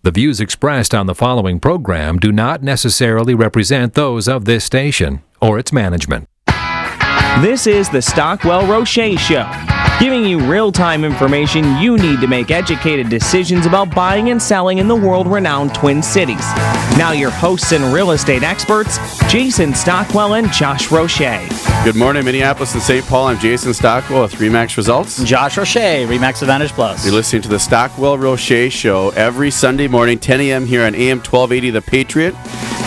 The views expressed on the following program do not necessarily represent those of this station or its management. This is the Stockwell Roueche Show, giving you real-time information you need to make educated decisions about buying and selling in the world-renowned Twin Cities. Now your hosts and real estate experts, Jason Stockwell and Josh Roueche. Good morning, Minneapolis and St. Paul. I'm Jason Stockwell with RE/MAX Results. Josh Roueche, RE/MAX Advantage Plus. You're listening to the Stockwell Roueche Show every Sunday morning, 10 a.m. here on AM 1280 The Patriot.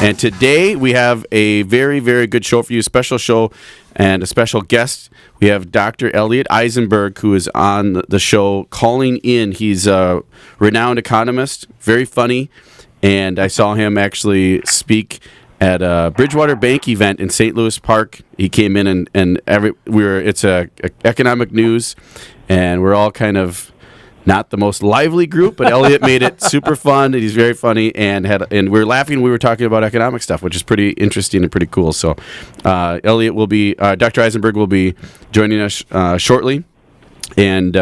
And today we have a very, very good show for you, special show and a special guest. We have Dr. Elliot Eisenberg, who is on the show calling in. He's a renowned economist, very funny, and I saw him actually speak at a Bridgewater Bank event in St. Louis Park. He came in it's economic news, and we're all kind of not the most lively group, but Elliot made it super fun, and he's very funny, and we were laughing when we were talking about economic stuff, which is pretty interesting and pretty cool. So Elliot will be, Dr. Eisenberg will be joining us shortly, and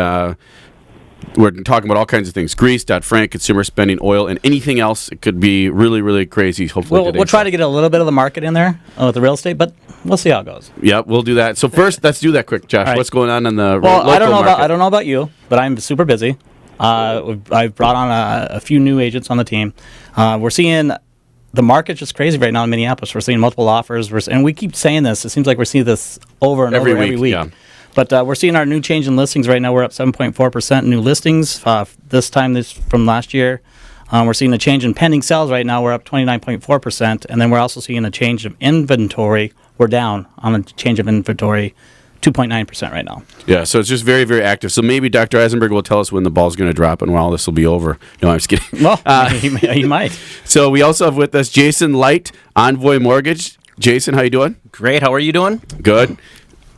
we're talking about all kinds of things: grease, Dodd-Frank, consumer spending, oil, and anything else. It could be really, really crazy. Hopefully, we'll try to get a little bit of the market in there with the real estate, but we'll see how it goes. Yeah, we'll do that. So first, let's do that quick, Josh. Right. What's going on in the local market? I don't know about you, but I'm super busy. I've brought on a few new agents on the team. We're seeing the market's just crazy right now in Minneapolis. We're seeing multiple offers, and we keep saying this. It seems like we're seeing this over and over every week. Yeah. But we're seeing our new change in listings right now. We're up 7.4% in new listings this from last year. We're seeing a change in pending sales right now. We're up 29.4%. And then we're also seeing a change of inventory. We're down on a change of inventory, 2.9% right now. Yeah, so it's just very, very active. So maybe Dr. Eisenberg will tell us when the ball's going to drop and when all this will be over. No, I'm just kidding. Well, he might. So we also have with us Jason Light, Envoy Mortgage. Jason, how you doing? Great. How are you doing? Good.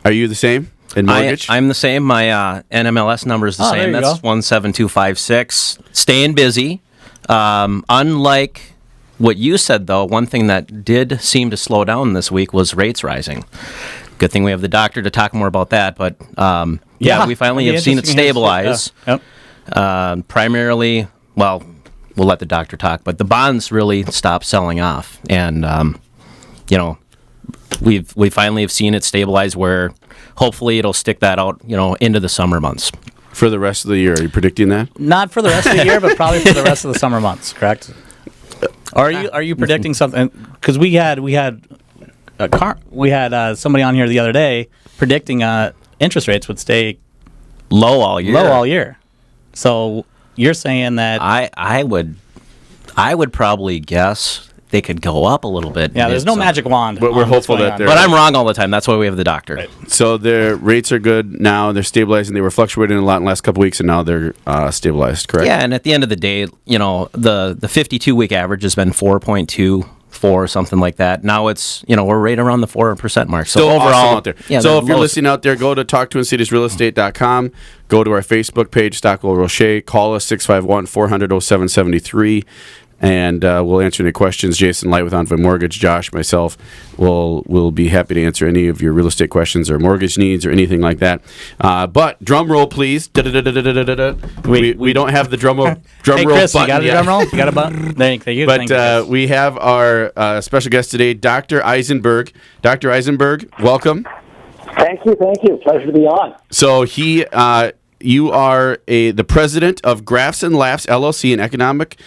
Are you the same? In mortgage? I'm the same. My NMLS number is the same. That's 17256. Staying busy. Unlike what you said, though, one thing that did seem to slow down this week was rates rising. Good thing we have the doctor to talk more about that. But, we finally have seen it stabilize. Primarily, well, we'll let the doctor talk, but the bonds really stopped selling off. And, we finally have seen it stabilize where hopefully it'll stick that out, into the summer months. For the rest of the year, are you predicting that? Not for the rest of the year, but probably for the rest of the summer months, correct? Or are you predicting something? Because we had somebody on here the other day predicting interest rates would stay low all year. So you're saying that I would probably guess they could go up a little bit. Yeah, there's no magic wand. But we're hopeful that they're... But I'm wrong all the time. That's why we have the doctor. Right. So their rates are good now. They're stabilizing. They were fluctuating a lot in the last couple weeks, and now they're stabilized, correct? Yeah, and at the end of the day, the 52-week average has been 4.24, something like that. Now it's, we're right around the 4% mark. So still overall, awesome out there. Yeah, so if you're listening out there, go to talktwincitiesrealestate.com. Go to our Facebook page, Stockwell Roueche. Call us, 651-400-0773. And we'll answer any questions. Jason Light with Envoy Mortgage, Josh, myself, will be happy to answer any of your real estate questions or mortgage needs or anything like that. But drum roll, please. We don't have the drum roll. Hey, Chris, button you got a yet. drum roll? You got a button? Thank you. But we have our special guest today, Dr. Eisenberg. Dr. Eisenberg, welcome. Thank you. Pleasure to be on. So you are the president of Graphs and Laughs LLC, an economic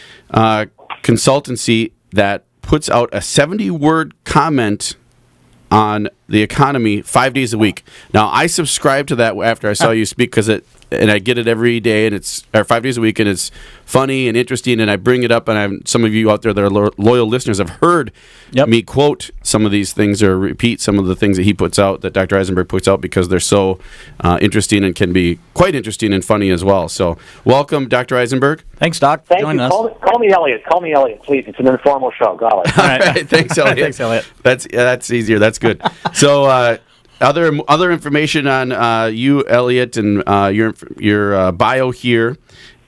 consultancy that puts out a 70-word comment on the economy 5 days a week. Now, I subscribed to that after I saw you speak and I get it every day, and it's 5 days a week, and it's funny and interesting, and I bring it up, and some of you out there that are loyal listeners have heard me quote some of these things or repeat some of the things that he puts out, that Dr. Eisenberg puts out, because they're so interesting and can be quite interesting and funny as well. So welcome, Dr. Eisenberg. Thanks, Doc. Thank you. Call me Elliot. Call me Elliot, please. It's an informal show. Golly. All right. Thanks, Elliot. Thanks, Elliot. That's easier. That's good. So other information on you, Elliot, and your bio here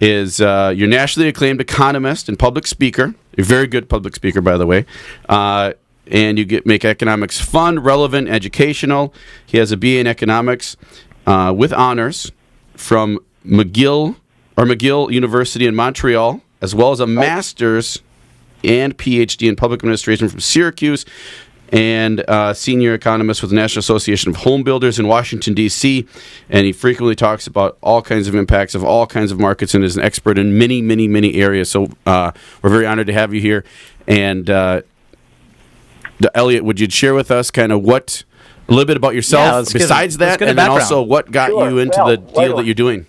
is you're nationally acclaimed economist and public speaker. You're a very good public speaker, by the way. And you make economics fun, relevant, educational. He has a BA in economics with honors from McGill University in Montreal. as well as a master's and PhD in public administration from Syracuse, and senior economist with the National Association of Home Builders in Washington, D.C., and he frequently talks about all kinds of impacts of all kinds of markets and is an expert in many, many, many areas. So we're very honored to have you here. And Elliot, would you share with us kind of a little bit about yourself besides that, and then also what got you into the deal that you're doing?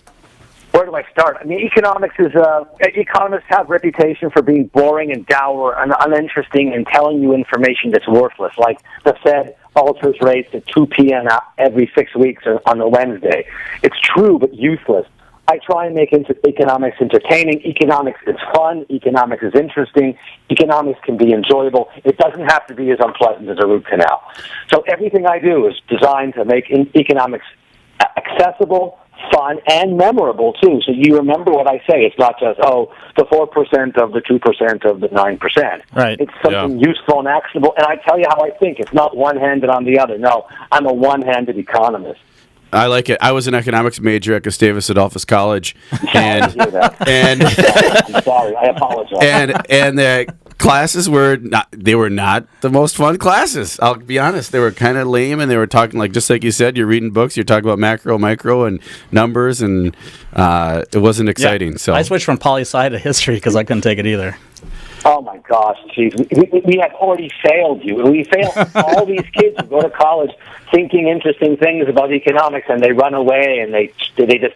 Where do I start? I mean, economics economists have a reputation for being boring and dour and uninteresting and telling you information that's worthless, like the Fed alters rates at 2 p.m. every 6 weeks on a Wednesday. It's true, but useless. I try and make economics entertaining. Economics is fun. Economics is interesting. Economics can be enjoyable. It doesn't have to be as unpleasant as a root canal. So everything I do is designed to make economics accessible, fun, and memorable, too. So you remember what I say. It's not just, the 4% of the 2% of the 9%. Right. It's something useful and actionable. And I tell you how I think. It's not one-handed on the other. No, I'm a one-handed economist. I like it. I was an economics major at Gustavus Adolphus College, and I'm sorry. I apologize. And the classes were not the most fun classes. I'll be honest. They were kind of lame, and they were talking just like you said. You're reading books. You're talking about macro, micro, and numbers, and it wasn't exciting. Yeah. So I switched from poli-sci to history because I couldn't take it either. Oh, my gosh, geez. We have already failed you. We failed all these kids who go to college thinking interesting things about economics, and they run away, and they just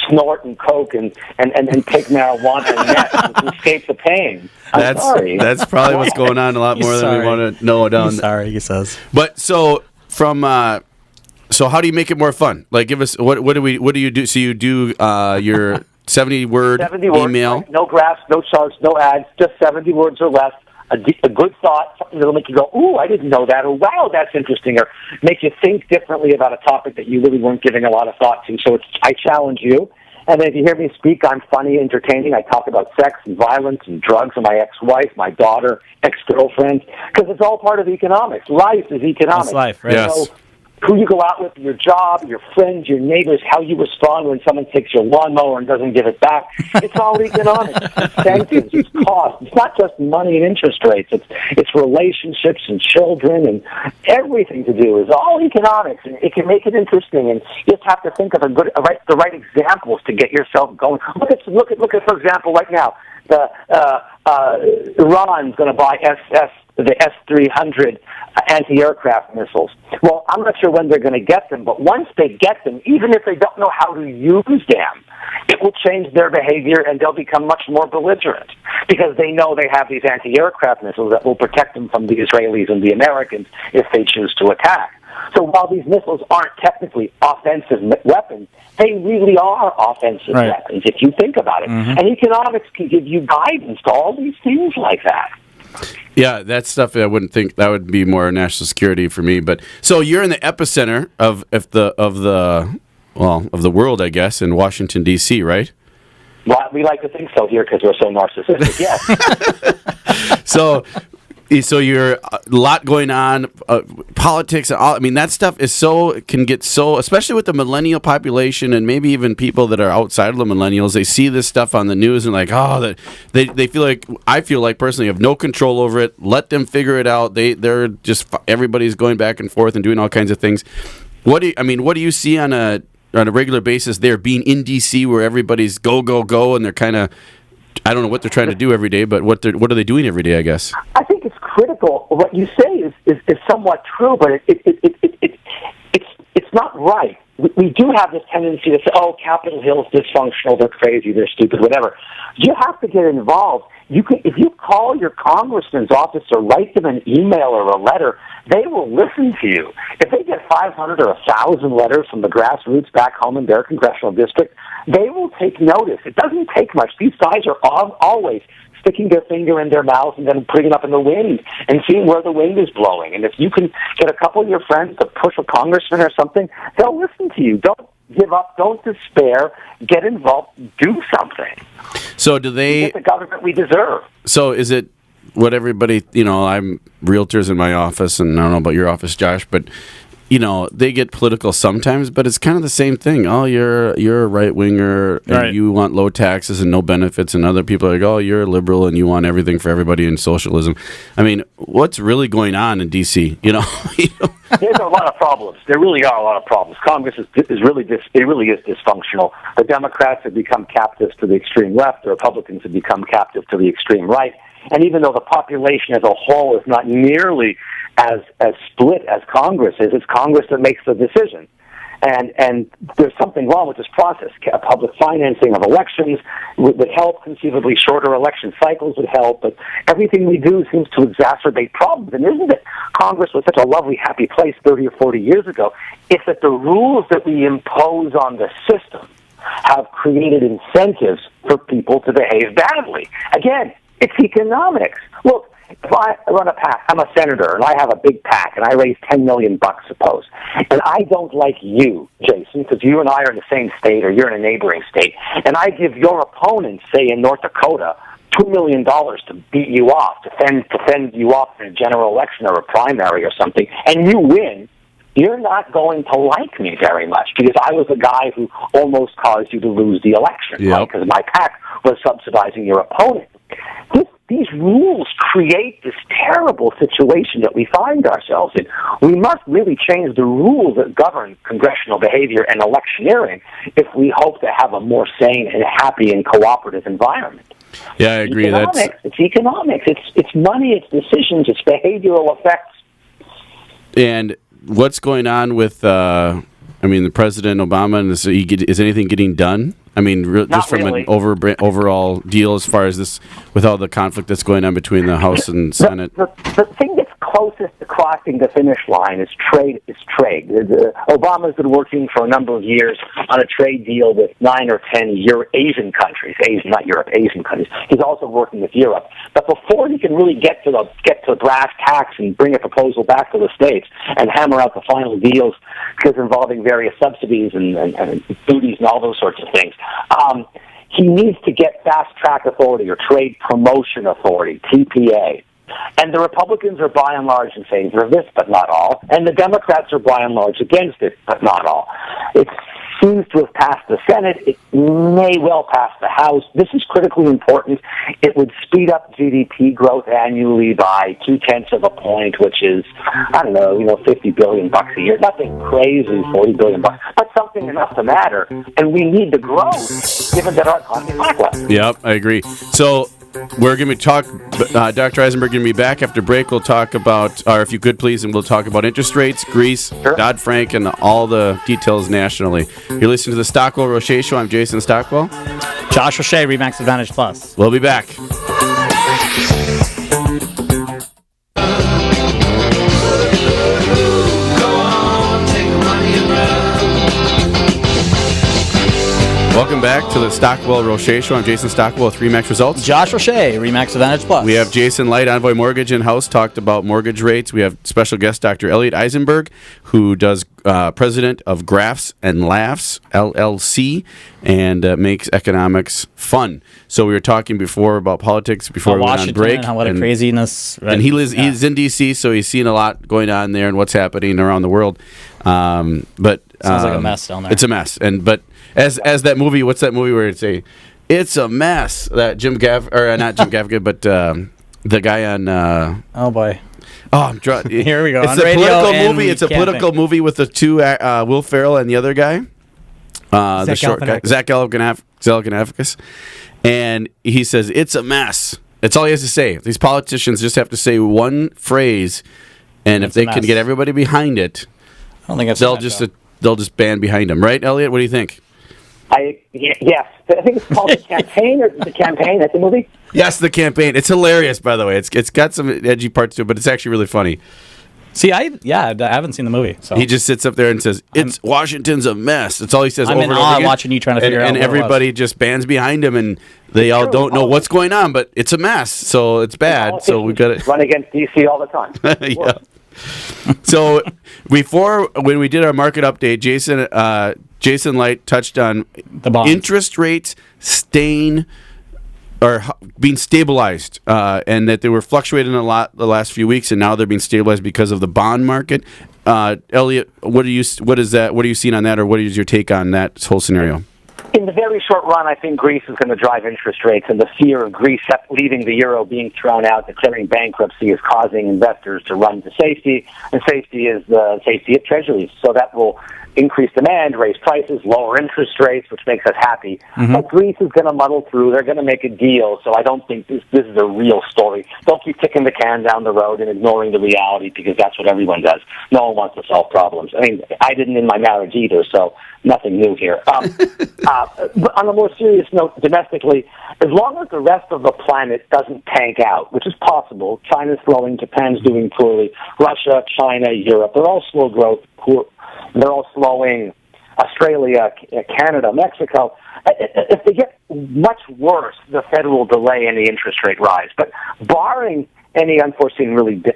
snort and coke and take marijuana and meth to escape the pain. I'm sorry. That's probably what's going on a lot more than we want to know down. He's sorry, he says. But so how do you make it more fun? Like, give us what do you do? So you do your 70-word email. Right? No graphs, no charts, no ads, just 70 words or less. A good thought, something that'll make you go, ooh, I didn't know that, or wow, that's interesting, or make you think differently about a topic that you really weren't giving a lot of thought to. So I challenge you. And then if you hear me speak, I'm funny, entertaining. I talk about sex and violence and drugs and my ex-wife, my daughter, ex-girlfriend, because it's all part of economics. Life is economics. It's life, right? Yes. So, who you go out with, your job, your friends, your neighbors, how you respond when someone takes your lawnmower and doesn't give it back. It's all economics. It's incentives, it's cost. It's not just money and interest rates. It's relationships and children and everything to do is all economics. And it can make it interesting. And you just have to think of the right examples to get yourself going. Look at for example, right now, Iran's going to buy the S-300 anti-aircraft missiles. Well, I'm not sure when they're going to get them, but once they get them, even if they don't know how to use them, it will change their behavior and they'll become much more belligerent because they know they have these anti-aircraft missiles that will protect them from the Israelis and the Americans if they choose to attack. So while these missiles aren't technically offensive weapons, they really are offensive weapons if you think about it. Mm-hmm. And economics can give you guidance to all these things like that. Yeah, that's stuff that I wouldn't think that would be more national security for me. But so you're in the epicenter of the world, I guess, in Washington D.C., right? Well, we like to think so here because we're so narcissistic. Yes. So you're a lot going on, politics and all. I mean, that stuff can get so, especially with the millennial population and maybe even people that are outside of the millennials. They see this stuff on the news and they feel like, I feel like personally have no control over it. Let them figure it out. They're just, everybody's going back and forth and doing all kinds of things. What do you see on a regular basis there, being in DC where everybody's go and they're kind of, I don't know what they're trying to do every day, but what are they doing every day, I guess? I think it's critical. What you say is somewhat true, but it's not right. We do have this tendency to say, Capitol Hill's dysfunctional, they're crazy, they're stupid, whatever. You have to get involved. If you call your congressman's office or write them an email or a letter, they will listen to you. If they get 500 or 1,000 letters from the grassroots back home in their congressional district, they will take notice. It doesn't take much. These guys are always sticking their finger in their mouth and then putting it up in the wind and seeing where the wind is blowing. And if you can get a couple of your friends to push a congressman or something, they'll listen to you. Don't give up. Don't despair. Get involved. Do something. So do they get the government we deserve? So is it what everybody, I'm realtors in my office, and I don't know about your office, Josh, but they get political sometimes, but it's kind of the same thing. Oh, you're a right winger and Right. you want low taxes and no benefits, and other people are like, oh, you're a liberal and you want everything for everybody in socialism. I mean, what's really going on in D.C.? There's a lot of problems. There really are a lot of problems. Congress is really dysfunctional. The Democrats have become captives to the extreme left. The Republicans have become captive to the extreme right. And even though the population as a whole is not nearly as split as Congress is, it's Congress that makes the decision. And there's something wrong with this process. Public financing of elections would help. Conceivably, shorter election cycles would help. But everything we do seems to exacerbate problems. And isn't it Congress was such a lovely, happy place 30 or 40 years ago? It's that the rules that we impose on the system have created incentives for people to behave badly. Again, it's economics. Look, if I run a PAC, I'm a senator, and I have a big PAC, and I raise $10 million, suppose, and I don't like you, Jason, because you and I are in the same state, or you're in a neighboring state, and I give your opponent, say in North Dakota, $2 million to beat you off, to fend you off in a general election or a primary or something, and you win, you're not going to like me very much, because I was the guy who almost caused you to lose the election, right? Because my PAC was subsidizing your opponent. These rules create this terrible situation that we find ourselves in. We must really change the rules that govern congressional behavior and electioneering if we hope to have a more sane and happy and cooperative environment. Yeah, I agree. It's economics. It's money. It's decisions. It's behavioral effects. And what's going on with, the President Obama, and is anything getting done? I mean, just from really. an overall deal as far as this, with all the conflict that's going on between the House and Senate. The thing that's closest to crossing the finish line is trade. Obama's been working for a number of years on a trade deal with 9 or 10 Asian countries. Asian countries. He's also working with Europe. But before he can really get to brass tacks and bring a proposal back to the states and hammer out the final deals, because involving various subsidies and duties and all those sorts of things, he needs to get fast track authority or trade promotion authority, TPA. And the Republicans are by and large in favor of this, but not all. And the Democrats are by and large against it, but not all. It seems to have passed the Senate. It may well pass the House. This is critically important. It would speed up GDP growth annually by 0.2 of a point, which is, $50 billion a year. Nothing crazy, $40 billion, but something enough to matter. And we need the growth, given that our economy is lackluster. Yep, I agree. So we're going to talk, Dr. Eisenberg going to be back after break. We'll talk about, or if you could please, and we'll talk about interest rates, Greece, Sure. Dodd-Frank, and all the details nationally. You're listening to the Stockwell Roueche Show. I'm Jason Stockwell. Josh Roueche, Remax Advantage Plus. We'll be back. Welcome back to the Stockwell Roueche Show. I'm Jason Stockwell with Remax Results. Josh Roueche, Remax Advantage Plus. We have Jason Light, Envoy Mortgage in-house, talked about mortgage rates. We have special guest Dr. Elliot Eisenberg, who does president of Graphs and Laughs, LLC, and makes economics fun. So we were talking before about politics before we went on Washington break. And how, what a craziness. Right? And he's in D.C., so he's seen a lot going on there and what's happening around the world. Sounds like a mess down there. It's a mess. But as that movie, what's that movie where it's a mess? That Jim not Jim Gaffigan, but the guy on. Oh boy. Oh, I'm drunk. Here we go. It's On a radio political and movie. It's a political camping. movie with the two Will Ferrell and the other guy, the short guy, Zach Galifianakis, and he says it's a mess. That's all he has to say. These politicians just have to say one phrase, and if they can get everybody behind it, I don't think I've they'll just band behind him, right, Elliot? What do you think? Yes. I think it's called The Campaign, or The Campaign. That's the movie? Yes, The Campaign. It's hilarious, by the way. It's got some edgy parts to it, but it's actually really funny. See, I haven't seen the movie. So He just sits up there and says, Washington's a mess. That's all he says I'm over in and over awe again. watching you trying to figure out And what it everybody just bands behind him, and they all don't know what's going on, but it's a mess, so it's bad. So we've got to run against DC all the time. yeah. So when we did our market update, Jason Light touched on The bonds. interest rates staying or being stabilized, and that they were fluctuating a lot the last few weeks, and now they're being stabilized because of the bond market. Elliot, what are you seeing on that, or what is your take on that whole scenario? In the very short run, I think Greece is going to drive interest rates, and the fear of Greece leaving the euro, being thrown out, declaring bankruptcy is causing investors to run to safety, and safety is the safety of treasuries. So that will increase demand, raise prices, lower interest rates, which makes us happy. But Greece is going to muddle through. They're going to make a deal, so I don't think this is a real story. Don't keep kicking the can down the road and ignoring the reality, because that's what everyone does. No one wants to solve problems. I mean, I didn't in my marriage either, so nothing new here. But on a more serious note, domestically, as long as the rest of the planet doesn't tank out, which is possible, China's slowing, Japan's doing poorly, Russia, China, Europe, they're all slow growth, they're all slowing, Australia, Canada, Mexico. If they get much worse, the Fed will delay any interest rate rise. But barring any unforeseen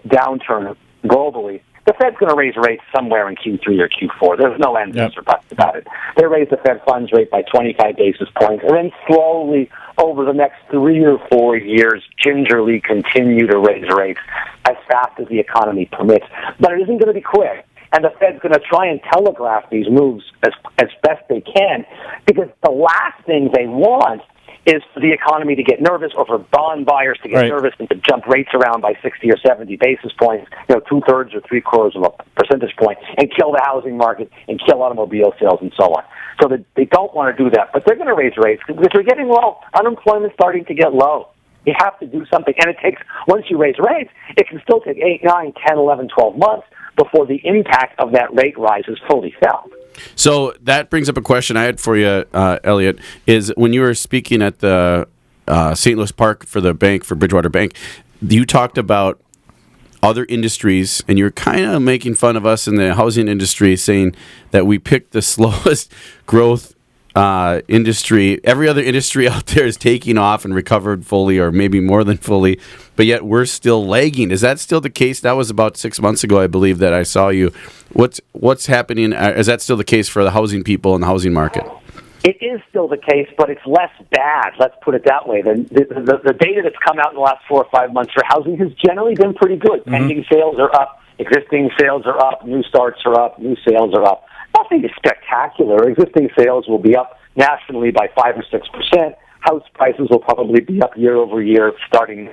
downturn globally, the Fed's going to raise rates somewhere in Q3 or Q4. There's no end or buts about it. They raise the Fed funds rate by 25 basis points, and then slowly over the next 3 or 4 years, gingerly continue to raise rates as fast as the economy permits. But it isn't going to be quick. And the Fed's going to try and telegraph these moves as best they can, because the last thing they want is for the economy to get nervous, or for bond buyers to get nervous and to jump rates around by 60 or 70 basis points, 2/3 or 3/4 of a percentage point, and kill the housing market and kill automobile sales and so on. So they don't want to do that, but they're going to raise rates because they're getting low. Unemployment's starting to get low. You have to do something, and it takes, once you raise rates, it can still take 8, 9, 10, 11, 12 months before the impact of that rate rise is fully felt. So that brings up a question I had for you, Elliot, is when you were speaking at the St. Louis Park for the bank, for Bridgewater Bank, you talked about other industries, and you're kind of making fun of us in the housing industry, saying that we picked the slowest growth industry. Every other industry out there is taking off and recovered fully, or maybe more than fully, but yet we're still lagging. Is that still the case? That was about 6 months ago, I believe, that I saw you. What's happening? Is that still the case for the housing people in the housing market? It is still the case, but it's less bad. Let's put it that way. The data that's come out in the last 4 or 5 months for housing has generally been pretty good. Pending sales are up, existing sales are up, new starts are up, new sales are up. Nothing is spectacular. Existing sales will be up nationally by 5 or 6%. House prices will probably be up year over year, starting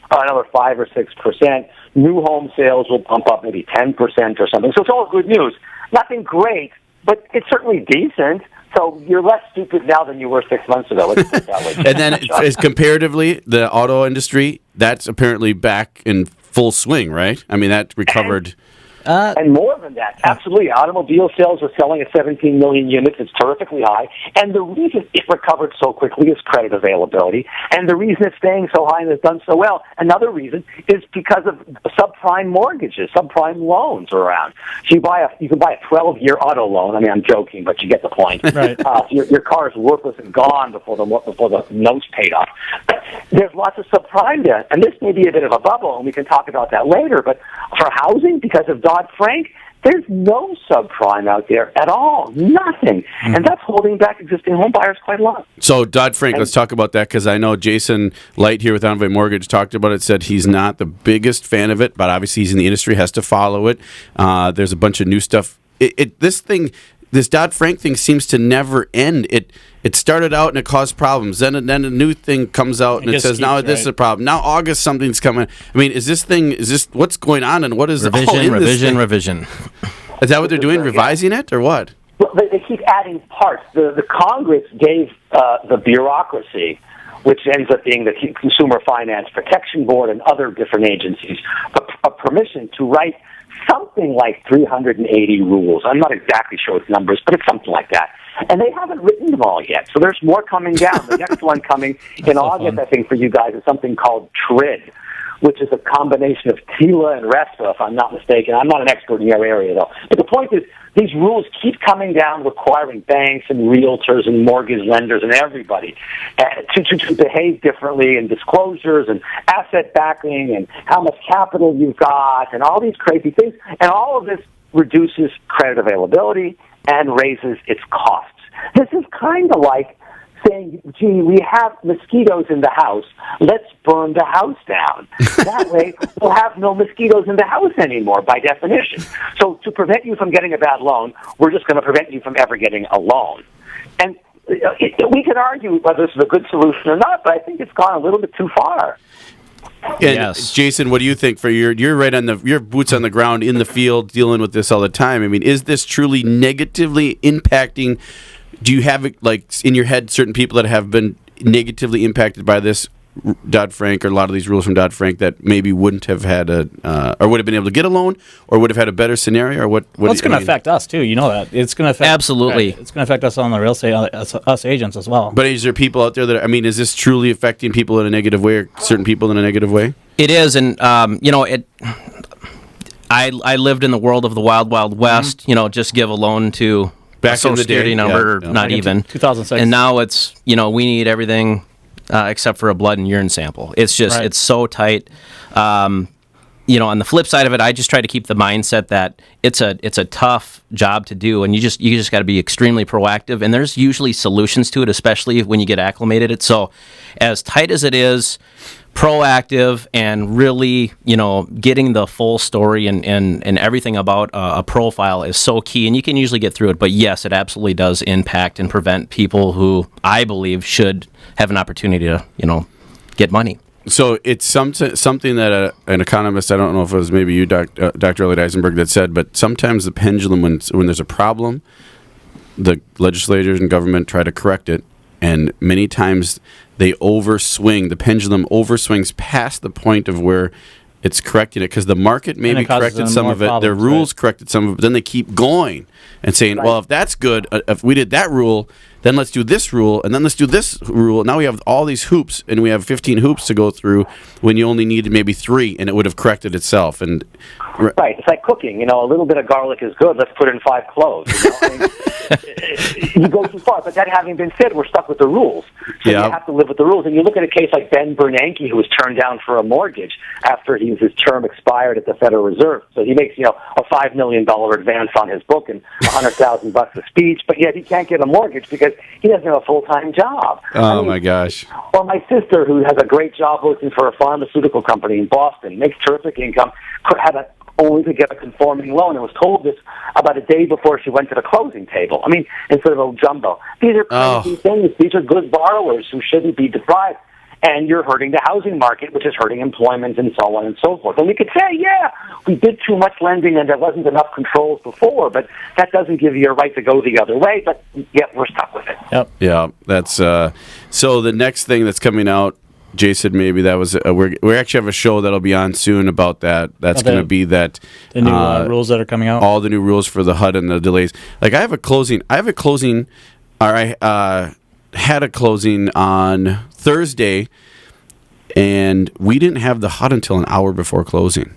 another 5 or 6%. New home sales will bump up maybe 10% or something. So it's all good news. Nothing great, but it's certainly decent. So you're less stupid now than you were 6 months ago. Let's put it that way. And then, as comparatively, the auto industry, that's apparently back in full swing, right? I mean, that recovered. And more than that, absolutely. Automobile sales are selling at 17 million units. It's terrifically high. And the reason it recovered so quickly is credit availability. And the reason it's staying so high and it's done so well, another reason, is because of subprime mortgages. Subprime loans are around. So you can buy a 12-year auto loan. I mean, I'm joking, but you get the point. Right. Your car is worthless and gone before the note's paid off. But there's lots of subprime there. And this may be a bit of a bubble, and we can talk about that later. But for housing, because of Dodd-Frank, there's no subprime out there at all. Nothing. And that's holding back existing home buyers quite a lot. So Dodd-Frank, let's talk about that, because I know Jason Light here with Envoy Mortgage talked about it, said he's not the biggest fan of it, but obviously he's in the industry, has to follow it. There's a bunch of new stuff. This Dodd-Frank thing seems to never end. It started out and it caused problems. Then a new thing comes out and it says, now this is a problem. Now August something's coming. I mean, is this what's going on, and what is Revision. Is that what they're doing, revising it, or what? Well, they keep adding parts. The Congress gave the bureaucracy, which ends up being the Consumer Finance Protection Board and other different agencies, a permission to write something like 380 rules. I'm not exactly sure its numbers, but it's something like that. And they haven't written them all yet, so there's more coming down. The next one coming in August, I think, for you guys is something called TRID, which is a combination of TILA and RESPA, if I'm not mistaken. I'm not an expert in your area, though. But the point is, these rules keep coming down, requiring banks and realtors and mortgage lenders and everybody to behave differently, and disclosures and asset backing and how much capital you've got and all these crazy things. And all of this reduces credit availability and raises its costs. This is kind of like saying, gee, we have mosquitoes in the house, let's burn the house down. That way, we'll have no mosquitoes in the house anymore, by definition. So to prevent you from getting a bad loan, we're just going to prevent you from ever getting a loan. And we can argue whether this is a good solution or not, but I think it's gone a little bit too far. And Yes. Jason, what do you think? You're right on your boots on the ground in the field, dealing with this all the time. I mean, is this truly negatively impacting? Do you have like in your head certain people that have been negatively impacted by this Dodd-Frank or a lot of these rules from Dodd-Frank that maybe wouldn't have had or would have been able to get a loan or would have had a better scenario? Or what Well, it's going to affect us too. You know that it's going to affect Absolutely. It's going to affect us on the real estate, us agents as well. But is there people out there that is this truly affecting people in a negative way or certain people in a negative way? It is, and I lived in the world of the wild, wild west. Just give a loan to Back a social in the security day, number, yeah. not Back in even 2006. And now it's we need everything except for a blood and urine sample. It's just Right. it's so tight. On the flip side of it, I just try to keep the mindset that it's a tough job to do, and you just got to be extremely proactive. And there's usually solutions to it, especially when you get acclimated. It so as tight as it is, proactive and really getting the full story and everything about a profile is so key. And you can usually get through it. But yes, it absolutely does impact and prevent people who I believe should have an opportunity to get money. So it's something that an economist, I don't know if it was maybe you, Dr. Elliot Eisenberg, that said, but sometimes the pendulum, when there's a problem, the legislators and government try to correct it, and many times they overswing. The pendulum overswings past the point of where it's correcting it, because the market maybe it causes corrected them some more of it, their problems, rules right. corrected some of it, but then they keep going and saying, well, if that's good, if we did that rule, then let's do this rule, and then let's do this rule. Now we have all these hoops, and we have 15 hoops to go through when you only needed maybe 3, and it would have corrected itself. And Right, it's like cooking. A little bit of garlic is good. Let's put in 5 cloves. You go too far. But that having been said, we're stuck with the rules. So Yeah. you have to live with the rules. And you look at a case like Ben Bernanke, who was turned down for a mortgage after his term expired at the Federal Reserve. So he makes, a $5 million advance on his book and $100,000 a speech, but yet he can't get a mortgage because he doesn't have a full-time job. oh my gosh. Or my sister, who has a great job working for a pharmaceutical company in Boston, makes terrific income, had only to get a conforming loan, and was told this about a day before she went to the closing table. Instead of a jumbo. These are crazy things. These are good borrowers who shouldn't be deprived. And you're hurting the housing market, which is hurting employment and so on and so forth. And we could say, yeah, we did too much lending and there wasn't enough controls before, but that doesn't give you a right to go the other way. But yet we're stuck with it. Yep. Yeah, that's so the next thing that's coming out, Jason, maybe that was we actually have a show that'll be on soon about that. That's going to be that The new rules that are coming out. all the new rules for the HUD and the delays. Like I had a closing on Thursday, and we didn't have the HUD until an hour before closing.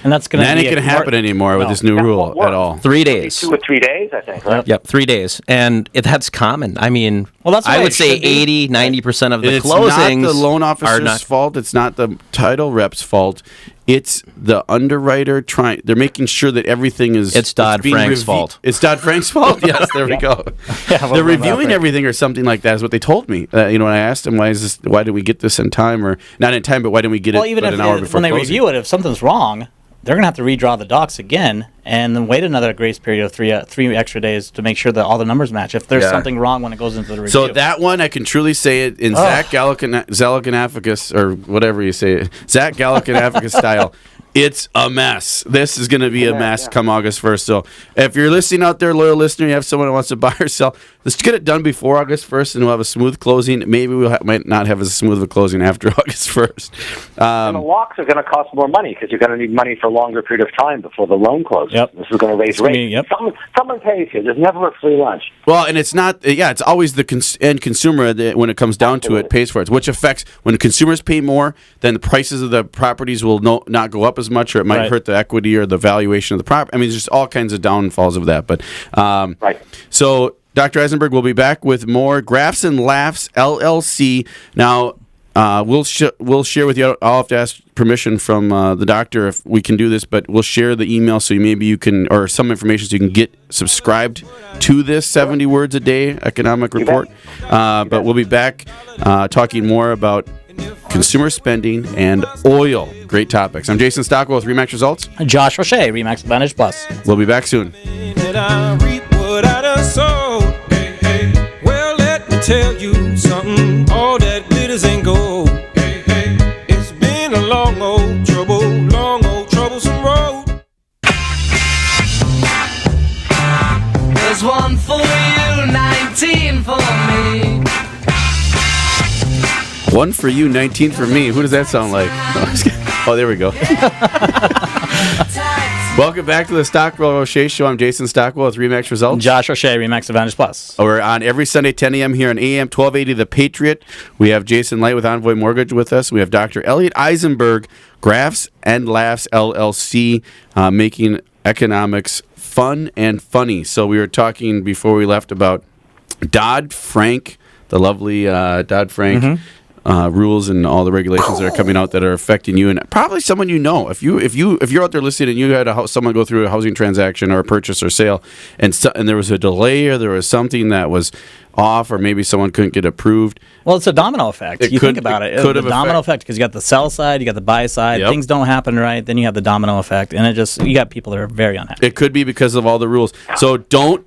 And that's going to That ain't going to happen anymore with this new rule at all. 3 days. 2 or 3 days, I think. Right? Yep, 3 days. And that's common. Well, that's I why would it say should be. 80-90% of the It's closings not the loan are officer's not. fault. It's not the title rep's fault. It's the underwriter trying. They're making sure that everything is. It's Dodd-Frank's fault. It's Dodd-Frank's fault. Yes, there we go. They're reviewing everything or something like that. Is what they told me. When I asked them why did we get this in time or not in time, but why didn't we get it even an hour before when they closing? review it, if something's wrong, they're going to have to redraw the docs again and then wait another grace period of three extra days to make sure that all the numbers match. If there's something wrong when it goes into the review. So that one, I can truly say it in Zach Galifianakis, or whatever you say it, Zach Galifianakis style. It's a mess. This is going to be a mess come August 1st. So if you're listening out there, loyal listener, you have someone who wants to buy or sell, let's get it done before August 1st, and we'll have a smooth closing. Maybe we might not have as smooth of a closing after August 1st. And the locks are going to cost more money because you're going to need money for a longer period of time before the loan closes. Yep. This is going to raise rates. Yep. Someone pays you. There's never a free lunch. Well, and it's not, it's always the end consumer that, when it comes down to it, pays for it, which affects when consumers pay more, then the prices of the properties will not go up as much, or it might hurt the equity or the valuation of the property. There's just all kinds of downfalls of that. But So Dr. Eisenberg will be back with more Graphs and Laughs LLC. Now, we'll share with you. I'll have to ask permission from the doctor if we can do this, but we'll share the email so maybe you can, or some information so you can get subscribed to this 70 words a day economic report. But we'll be back talking more about consumer spending and oil. Great topics. I'm Jason Stockwell with Remax Results. Josh Roueche, Remax Advantage Plus. We'll be back soon. And I reap what I done sowed. Hey, hey. Well, let me tell you something. All that glitters ain't gold. Hey, hey. It's been a long old troublesome road. There's one for you, 19 for me. 1 for you, 19 for me. Who does that sound like? Oh, there we go. Welcome back to the Stockwell Roueche Show. I'm Jason Stockwell with Remax Results. Josh Roueche, Remax Advantage Plus. We're on every Sunday, 10 a.m. here on AM 1280 The Patriot. We have Jason Light with Envoy Mortgage with us. We have Dr. Elliot Eisenberg, Graphs and Laughs LLC, making economics fun and funny. So we were talking before we left about Dodd-Frank, the lovely Dodd-Frank rules and all the regulations that are coming out that are affecting you and probably someone you know. If you're out there listening and you had someone go through a housing transaction or a purchase or sale, and there was a delay or there was something that was off, or maybe someone couldn't get approved. Well, it's a domino effect. Think about it. The domino effect, because you got the sell side, you got the buy side. Yep. Things don't happen right, then you have the domino effect, and you got people that are very unhappy. It could be because of all the rules. So don't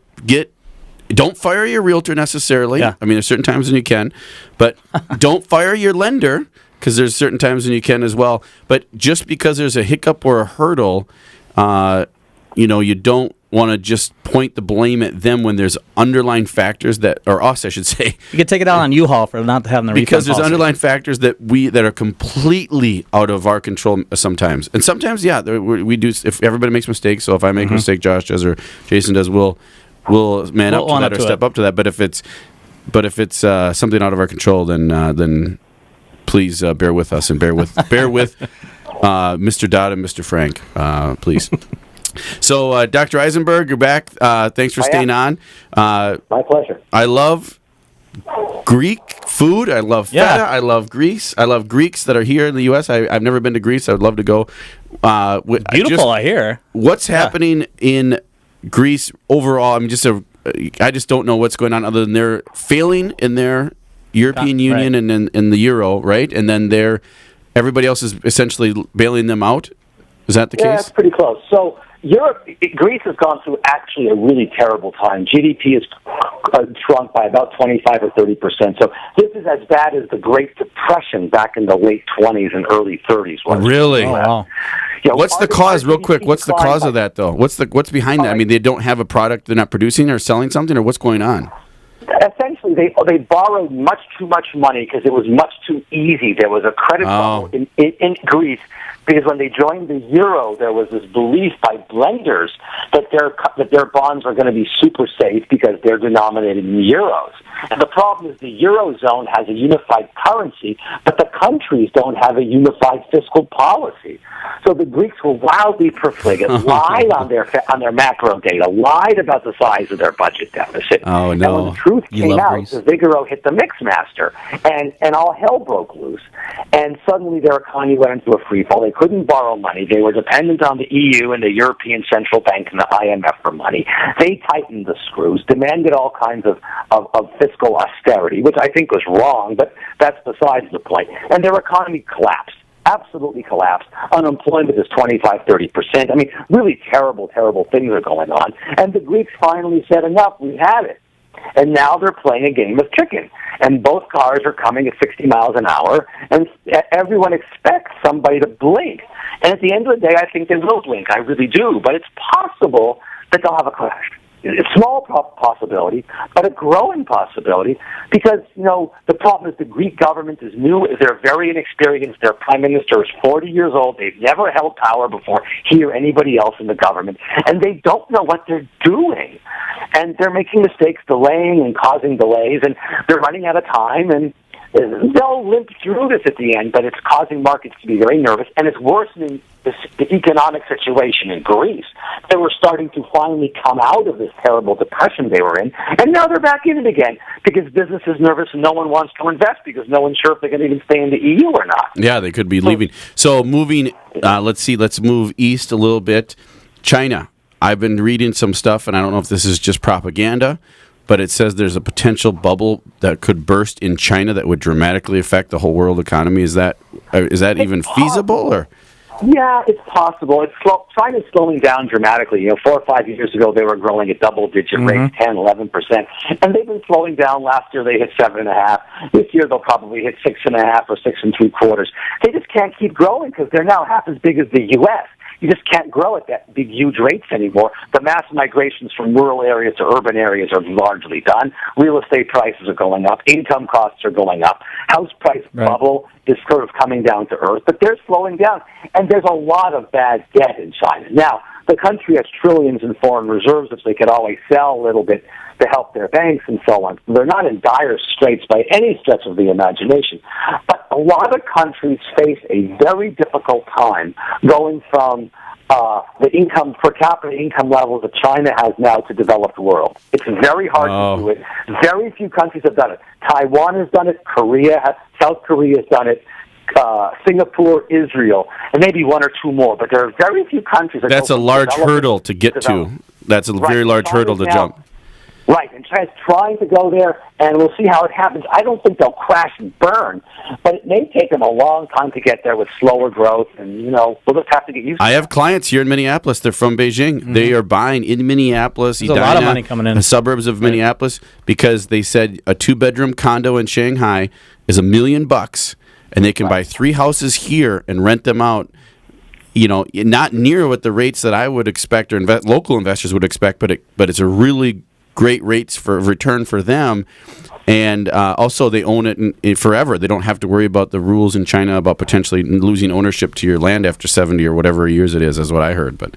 fire your realtor necessarily. Yeah. I mean, there's certain times when you can, but don't fire your lender, because there's certain times when you can as well. But just because there's a hiccup or a hurdle, you don't want to just point the blame at them when there's underlying factors or us, I should say. You could take it out on U-Haul for not having the refund because there's policy. Underlying factors that are completely out of our control sometimes. And sometimes, we do. If everybody makes mistakes, so if I make a mistake, Josh does or Jason does, we'll man up to that or step up to that. But if it's something out of our control, then please bear with us and bear with Mr. Dodd and Mr. Frank, please. So, Dr. Eisenberg, you're back. Thanks for staying on. My pleasure. I love Greek food. I love feta. I love Greece. I love Greeks that are here in the U.S. I've never been to Greece. I would love to go. Beautiful, I hear. What's happening in Greece overall? I just don't know what's going on other than they're failing in their European Union and in the Euro, right? And then everybody else is essentially bailing them out. Is that the case? Yeah, it's pretty close. So Greece has gone through actually a really terrible time. GDP has shrunk by about 25 or 30%. So this is as bad as the Great Depression back in the late 20s and early 30s. Really? Oh, wow. Yeah, what's the cause, real quick? What's the cause of that, though? What's behind that? I mean, they don't have a product, they're not producing or selling something, or what's going on? Essentially, they borrowed much too much money because it was much too easy. There was a credit bubble in Greece because when they joined the euro, there was this belief by lenders that their bonds are going to be super safe because they're denominated in euros. And the problem is the eurozone has a unified currency, but the countries don't have a unified fiscal policy. So the Greeks were wildly profligate, lied on their macro data, lied about the size of their budget deficit. Oh, no. And when the truth came out, Greece. the Vigoro hit the mixmaster, and all hell broke loose. And suddenly their economy went into a free fall. They couldn't borrow money. They were dependent on the EU and the European Central Bank and the IMF for money. They tightened the screws, demanded all kinds of fiscal austerity, which I think was wrong, but that's besides the point. And their economy collapsed. Absolutely collapsed. Unemployment is 25-30%. I mean, really terrible, terrible things are going on. And the Greeks finally said, enough, we've had it. And now they're playing a game of chicken. And both cars are coming at 60 miles an hour, and everyone expects somebody to blink. And at the end of the day, I think they will blink. I really do. But it's possible that they'll have a crash. It's a small possibility, but a growing possibility, because, the problem is the Greek government is new. They're very inexperienced. Their prime minister is 40 years old. They've never held power before he or anybody else in the government, and they don't know what they're doing. And they're making mistakes, delaying and causing delays, and they're running out of time, and they'll limp through this at the end, but it's causing markets to be very nervous, and it's worsening the economic situation in Greece. They were starting to finally come out of this terrible depression they were in, and now they're back in it again because business is nervous and no one wants to invest because no one's sure if they're going to even stay in the EU or not. Yeah, they could be leaving. So moving, let's move east a little bit. China. I've been reading some stuff, and I don't know if this is just propaganda, but it says there's a potential bubble that could burst in China that would dramatically affect the whole world economy. Is that even feasible? Or yeah, it's possible. China's slowing down dramatically. 4 or 5 years ago, they were growing at double-digit rates, 10, 11%, and they've been slowing down. Last year, they hit 7.5%. This year, they'll probably hit 6.5 or 6.75. They just can't keep growing because they're now half as big as the U.S. You just can't grow at that big, huge rates anymore. The mass migrations from rural areas to urban areas are largely done. Real estate prices are going up. Income costs are going up. House price bubble is sort of coming down to earth, but they're slowing down. And there's a lot of bad debt in China. Now, the country has trillions in foreign reserves, which they could always sell a little bit to help their banks and so on. They're not in dire straits by any stretch of the imagination. But a lot of countries face a very difficult time going from the income per capita income levels that China has now to developed world. It's very hard to do it. Very few countries have done it. Taiwan has done it. South Korea has done it. Singapore, Israel, and maybe one or two more. But there are very few countries. That's a large hurdle to get to. That's a very large hurdle to jump. Right, and China's trying to go there, and we'll see how it happens. I don't think they'll crash and burn, but it may take them a long time to get there with slower growth, and, we'll just have to get used to it. I have clients here in Minneapolis. They're from Beijing. Mm-hmm. They are buying in Minneapolis, There's a lot of money coming in. The suburbs of Minneapolis, because they said a 2-bedroom condo in Shanghai is $1 million, and they can buy 3 houses here and rent them out. Not near what the rates that I would expect or local investors would expect, but it's a really great rates for return for them, and also they own it forever. They don't have to worry about the rules in China about potentially losing ownership to your land after 70 or whatever years it is what I heard. But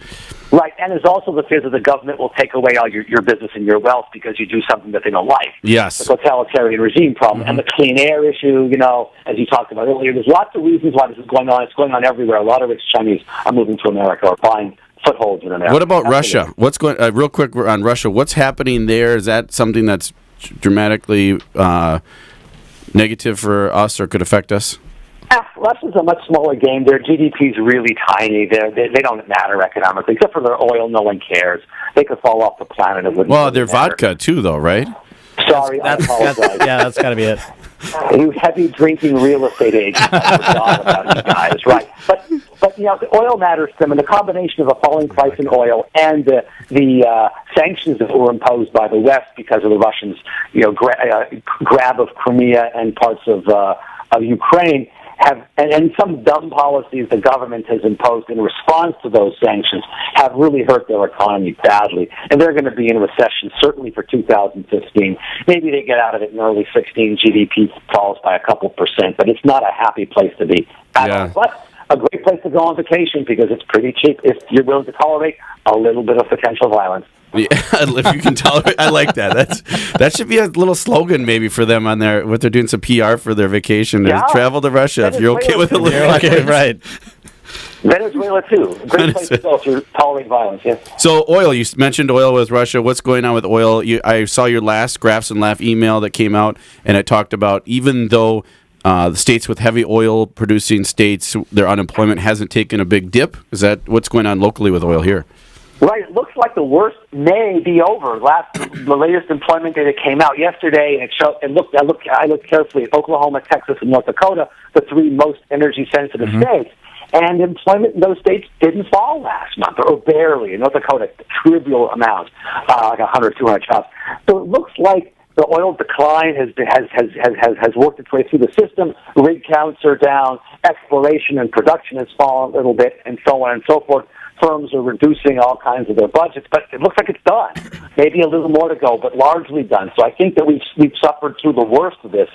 right, and there's also the fear that the government will take away all your business and your wealth because you do something that they don't like. Yes, the totalitarian regime problem and the clean air issue. As you talked about earlier, there's lots of reasons why this is going on. It's going on everywhere. A lot of rich Chinese are moving to America or buying footholds in America. What about Russia? What's going real quick on Russia? What's happening there? Is that something that's dramatically negative for us or could affect us? Russia's a much smaller game. Their GDP is really tiny. They don't matter economically, except for their oil. No one cares. They could fall off the planet. It wouldn't. Well, their vodka too, though, right? Sorry, I apologize. That's got to be it. You heavy drinking real estate agents forgot about you guys, right? But the oil matters to them, and the combination of a falling price in oil and the sanctions that were imposed by the West because of the Russians, grab of Crimea and parts of Ukraine and some dumb policies the government has imposed in response to those sanctions have really hurt their economy badly. And they're going to be in recession, certainly for 2015. Maybe they get out of it in early 16. GDP falls by a couple percent, but it's not a happy place to be at all. But a great place to go on vacation because it's pretty cheap if you're willing to tolerate a little bit of potential violence. Yeah, if you can tolerate, I like that. That should be a little slogan maybe for them on their what they're doing some PR for their vacation. Yeah. Travel to Russia if you're okay with a little. Okay, right. Venezuela too. Great place to go if you're tolerating violence. Yeah. So oil. You mentioned oil with Russia. What's going on with oil? I saw your last Graphs and Laugh email that came out, and it talked about even though the states with heavy oil producing states, their unemployment hasn't taken a big dip. Is that what's going on locally with oil here? Right. It looks like the worst may be over. The latest employment data came out yesterday, and it showed. I looked carefully at Oklahoma, Texas, and North Dakota, the 3 most energy-sensitive states. And employment in those states didn't fall last month, or barely. In North Dakota, trivial amount, like 100, 200 jobs. So it looks like the oil decline has worked its way through the system. Rig counts are down. Exploration and production has fallen a little bit, and so on and so forth. Firms are reducing all kinds of their budgets, but it looks like it's done. Maybe a little more to go, but largely done. So I think that we've suffered through the worst of this,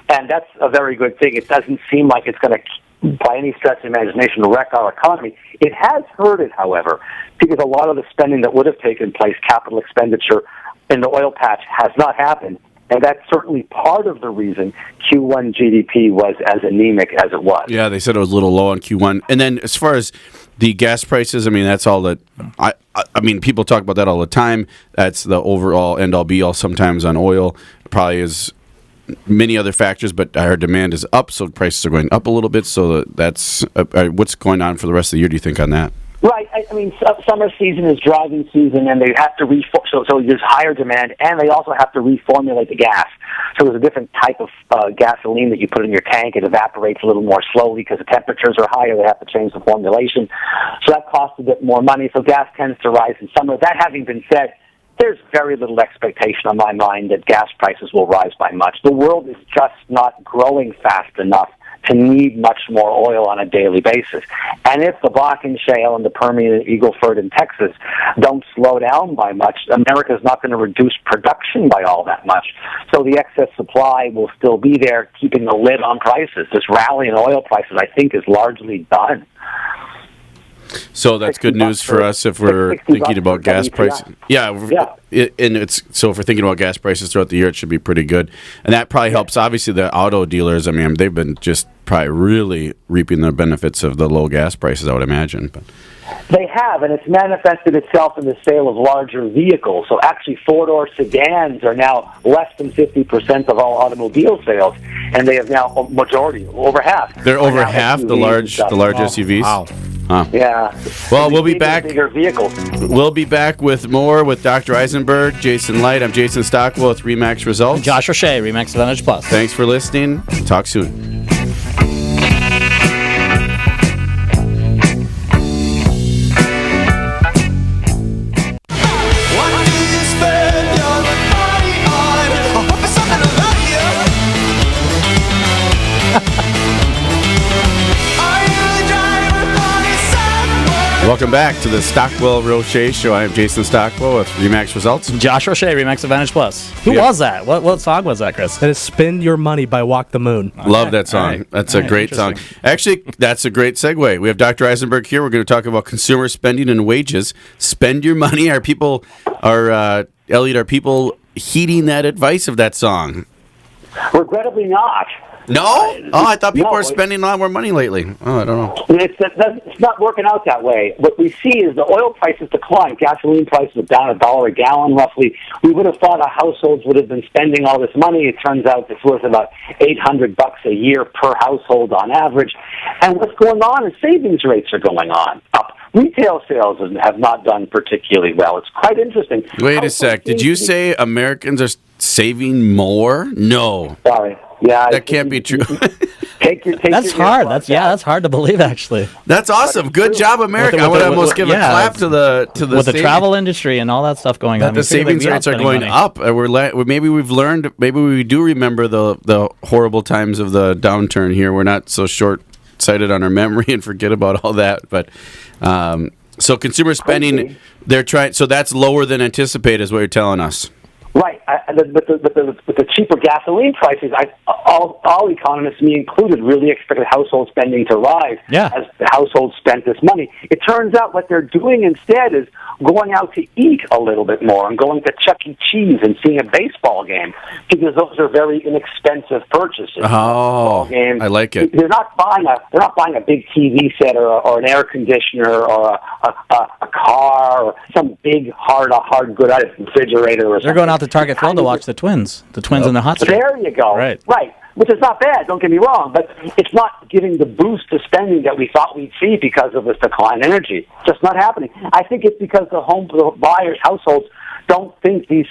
and that's a very good thing. It doesn't seem like it's going to, by any stretch of the imagination, wreck our economy. It has hurt it, however, because a lot of the spending that would have taken place, capital expenditure in the oil patch, has not happened, And that's certainly part of the reason Q1 GDP was as anemic as it was. Yeah, they said it was a little low on Q1. And then as far as the gas prices, I mean, that's all that I mean, people talk about that all the time. That's the overall end all be all sometimes on oil. Probably is many other factors, but our demand is up, so prices are going up a little bit. So that's what's going on for the rest of the year, do you think, on that? Right. I mean, summer season is driving season, and they have to so there's higher demand, and they also have to reformulate the gas. So there's a different type of gasoline that you put in your tank. It evaporates a little more slowly because the temperatures are higher. They have to change the formulation. So that costs a bit more money. So gas tends to rise in summer. That having been said, there's very little expectation on my mind that gas prices will rise by much. The world is just not growing fast enough to need much more oil on a daily basis. And if the Bakken Shale and the Permian, Eagle Ford, and Texas don't slow down by much, America's not going to reduce production by all that much. So the excess supply will still be there, keeping the lid on prices. This rally in oil prices, I think, is largely done. So that's good news for us if we're thinking about gas prices. Yeah. And it's so if we're thinking about gas prices throughout the year, it should be pretty good. And that probably helps, obviously, the auto dealers. I mean, they've been just probably really reaping the benefits of the low gas prices, I would imagine. But they have, and it's manifested itself in the sale of larger vehicles. So actually, four-door sedans are now less than 50% of all automobile sales, and they have now a majority, over half. They're over half the large SUVs. Wow. Huh. Yeah. Well, we'll be back. Bigger vehicles. We'll be back with more with Dr. Eisenberg, Jason Light. I'm Jason Stockwell with Remax Results. Josh Roueche, Remax Advantage Plus. Thanks for listening. Talk soon. Welcome back to the Stockwell Roueche Show. I am Jason Stockwell with Remax Results. Josh Roueche, Remax Advantage Plus. Who was that? What song was that, Chris? That is Spend Your Money by Walk the Moon. Love that song. Right. That's a great song. Actually, that's a great segue. We have Dr. Eisenberg here. We're going to talk about consumer spending and wages. Spend your money. Elliot, are people heeding that advice of that song? Regrettably not. No? Oh, I thought people were spending a lot more money lately. Oh, I don't know. It's not working out that way. What we see is the oil prices decline. Gasoline prices are down $1 a gallon, roughly. We would have thought our households would have been spending all this money. It turns out it's worth about $800 a year per household on average. And what's going on is savings rates are going on up. Retail sales have not done particularly well. It's quite interesting. Wait a sec. Did you say Americans are saving more? No. Sorry. Yeah, that can't be true. That's hard. That's hard to believe, actually. That's awesome. Good job, America. I would almost give a clap to the with the travel industry and all that stuff going on. The savings rates are going up. Maybe we've learned. Maybe we do remember the horrible times of the downturn here. We're not so short-sighted on our memory and forget about all that. But so consumer spending, they're trying. So that's lower than anticipated, is what you're telling us. Right, but the cheaper gasoline prices, all economists, me included, really expected household spending to rise as the households spent this money. It turns out what they're doing instead is going out to eat a little bit more and going to Chuck E. Cheese and seeing a baseball game, because those are very inexpensive purchases. Oh, I like it. They're not buying a big TV set or an air conditioner or a car or some big hard good refrigerator or something. They're going out to Target Field to watch the Twins in the hot streak. There you go. Right. Which is not bad, don't get me wrong, but it's not giving the boost to spending that we thought we'd see because of this decline in energy. Just not happening. I think it's because the buyers' households don't think these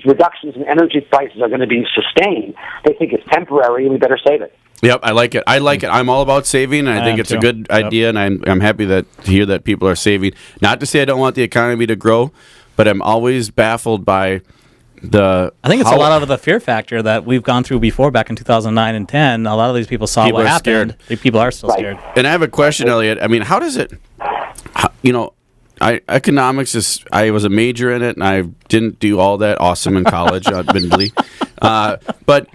reductions in energy prices are going to be sustained. They think it's temporary and we better save it. Yep, I like it. I'm all about saving, and I think it's a good idea, and I'm happy to hear that people are saving. Not to say I don't want the economy to grow, but I'm always baffled by I think it's a lot of the fear factor that we've gone through before back in 2009 and 10. A lot of these people saw what happened. People are still scared. And I have a question, Elliot. I mean, how does it, economics is, I was a major in it, and I didn't do all that awesome in college, admittedly. But,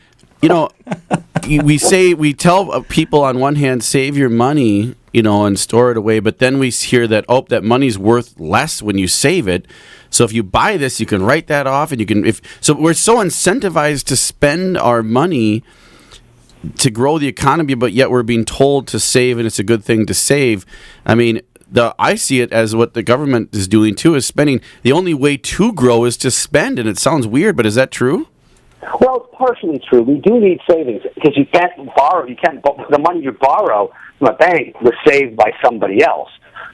we tell people on one hand, save your money, and store it away. But then we hear that, that money's worth less when you save it. So if you buy this, you can write that off, and you can. So we're so incentivized to spend our money to grow the economy, but yet we're being told to save, and it's a good thing to save. I mean, I see it as what the government is doing too, is spending. The only way to grow is to spend, and it sounds weird, but is that true? Well, it's partially true. We do need savings because you can't borrow. The money you borrow from a bank was saved by somebody else.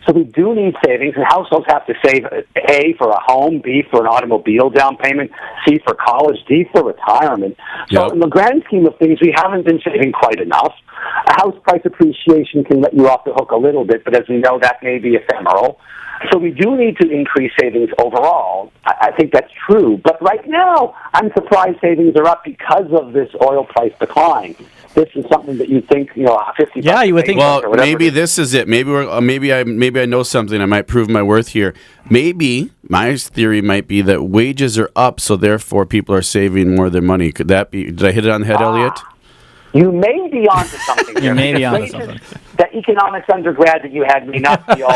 So we do need savings, and households have to save A, for a home, B, for an automobile down payment, C, for college, D, for retirement. So in the grand scheme of things, we haven't been saving quite enough. A house price appreciation can let you off the hook a little bit, but as we know, that may be ephemeral. So we do need to increase savings overall. I think that's true. But right now, I'm surprised savings are up because of this oil price decline. This is something that you think, 50. Yeah, you would think. Well, maybe this is it. Maybe I know something. I might prove my worth here. Maybe my theory might be that wages are up, so therefore people are saving more of their money. Could that be? Did I hit it on the head, Elliot? You may be onto something. You may be onto something. That economics undergrad that you had may not be all.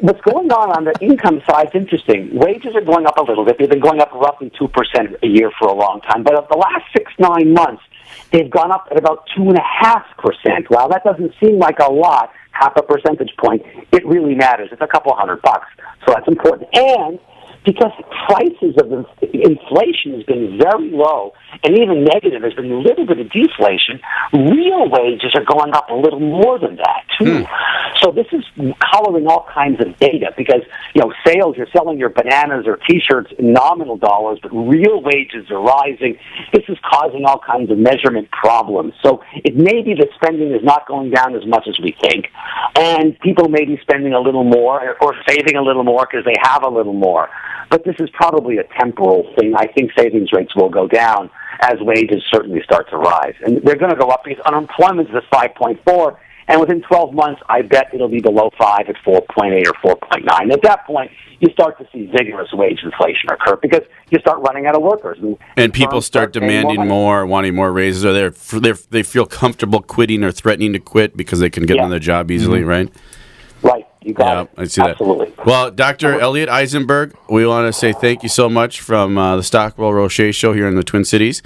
What's going on the income side is interesting. Wages are going up a little bit. They've been going up roughly 2% a year for a long time. But of the last 6-9 months, they've gone up at about 2.5%. While that doesn't seem like a lot, half a percentage point, it really matters. It's a couple $100. So that's important. And because prices of inflation has been very low and even negative, there's been a little bit of deflation, real wages are going up a little more than that, too. So this is coloring all kinds of data because, sales, you're selling your bananas or T-shirts in nominal dollars, but real wages are rising. This is causing all kinds of measurement problems. So it may be that spending is not going down as much as we think, and people may be spending a little more or saving a little more because they have a little more. But this is probably a temporal thing. I think savings rates will go down as wages certainly start to rise. And they're going to go up because unemployment is at 5.4, and within 12 months, I bet it'll be below 5 at 4.8 or 4.9. At that point, you start to see vigorous wage inflation occur because you start running out of workers. And people start demanding more, wanting more raises, or they feel comfortable quitting or threatening to quit because they can get another job easily, right? Right. You got it. I see Absolutely. That. Well, Dr. Elliot Eisenberg, we want to say thank you so much from the Stockwell Roueche show here in the Twin Cities.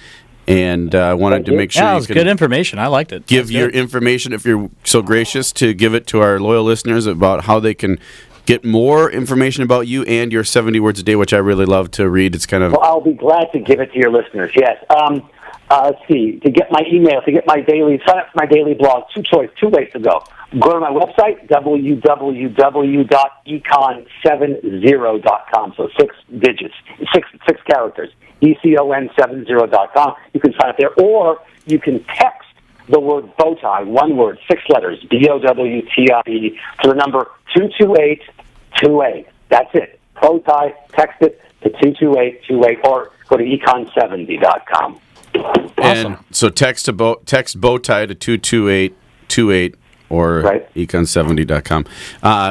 And I wanted to make sure it was good information. I liked it. Give your information, if you're so gracious, to give it to our loyal listeners about how they can get more information about you and your 70 words a day, which I really love to read. It's kind of... Well, I'll be glad to give it to your listeners, yes. Let's see, to get my email, to get my daily, sign up for my daily blog, two ways to go. Go to my website, www.econ70.com, so 6 digits, six characters, econ70.com. You can sign up there, or you can text the word bowtie, one word, 6 letters, BOWTIE, to the number 22828. That's it. Bowtie, text it to 22828, or go to econ70.com. Awesome. And so text bowtie to 22828 or econ70.com.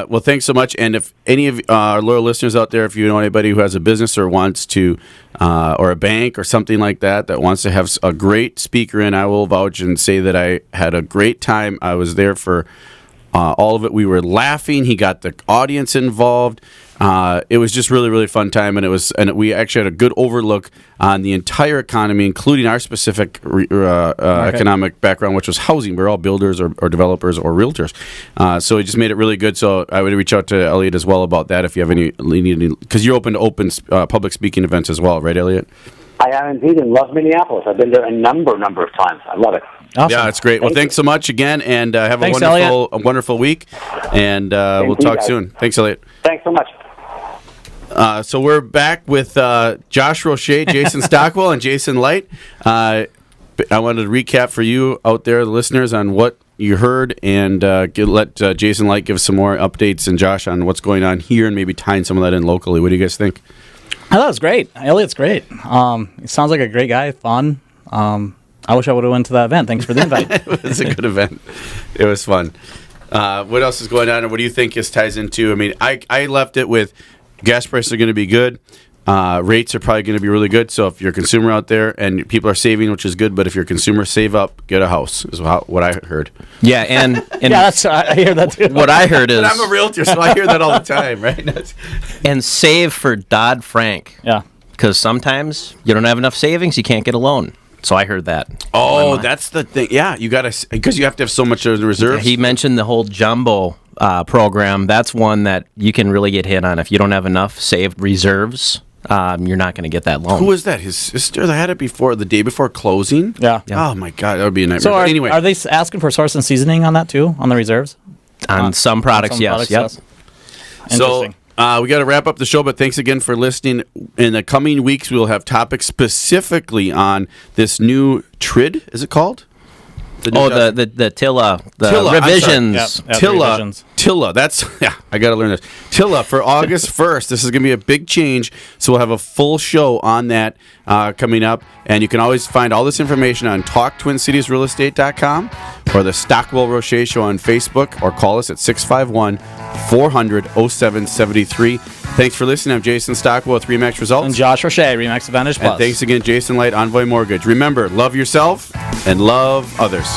Well, thanks so much. And if any of our loyal listeners out there, if you know anybody who has a business or wants to, or a bank or something like that wants to have a great speaker in, I will vouch and say that I had a great time. I was there for all of it. We were laughing. He got the audience involved. It was just really, really fun time, and we actually had a good overlook on the entire economy, including our specific economic background, which was housing. We're all builders or developers or realtors, so it just made it really good. So I would reach out to Elliot as well about that if you have any, because you're open to public speaking events as well, right, Elliot? I am indeed, and love Minneapolis. I've been there a number of times. I love it. Awesome. Yeah, that's great. Well, thanks so much again, and have a wonderful week, and we'll talk soon. Thanks, Elliot. Thanks so much. So we're back with Josh Roueche, Jason Stockwell, and Jason Light. I wanted to recap for you out there, the listeners, on what you heard, and let Jason Light give some more updates, and Josh on what's going on here, and maybe tying some of that in locally. What do you guys think? I thought it was great. Elliot's great. He sounds like a great guy, fun. I wish I would have went to that event. Thanks for the invite. It was a good event. It was fun. What else is going on, and what do you think this ties into? I mean, I left it with gas prices are going to be good. Rates are probably going to be really good. So if you're a consumer out there and people are saving, which is good, but if you're a consumer, save up, get a house is what I heard. Yeah, and Yeah, I hear that too. what I heard is And I'm a realtor, so I hear that all the time, right? and save for Dodd-Frank. Yeah. Because sometimes you don't have enough savings, you can't get a loan. So I heard that. Oh, that's the thing. Yeah, you got to, because you have to have so much in reserves. He mentioned the whole jumbo program. That's one that you can really get hit on. If you don't have enough saved reserves, you're not going to get that loan. Who was that? His sister that had it the day before closing? Yeah. Oh, my God. That would be a nightmare. So But anyway. are they asking for source and seasoning on that too, on the reserves? On some products, yes. Yep. So Interesting. we got to wrap up the show, but thanks again for listening. In the coming weeks, we'll have topics specifically on this new TRID, is it called? The TILA, the Tilla, I'm revisions. sorry. Yeah, the Tilla, revisions. Tilla, that's, I got to learn this. Tilla for August 1st. This is going to be a big change, so we'll have a full show on that coming up. And you can always find all this information on TalkTwinCitiesRealEstate.com or the Stockwell Roueche Show on Facebook, or call us at 651-400-0773. Thanks for listening. I'm Jason Stockwell with Remax Results. And Josh Roueche, Remax Advantage Plus. And thanks again, Jason Light, Envoy Mortgage. Remember, love yourself and love others.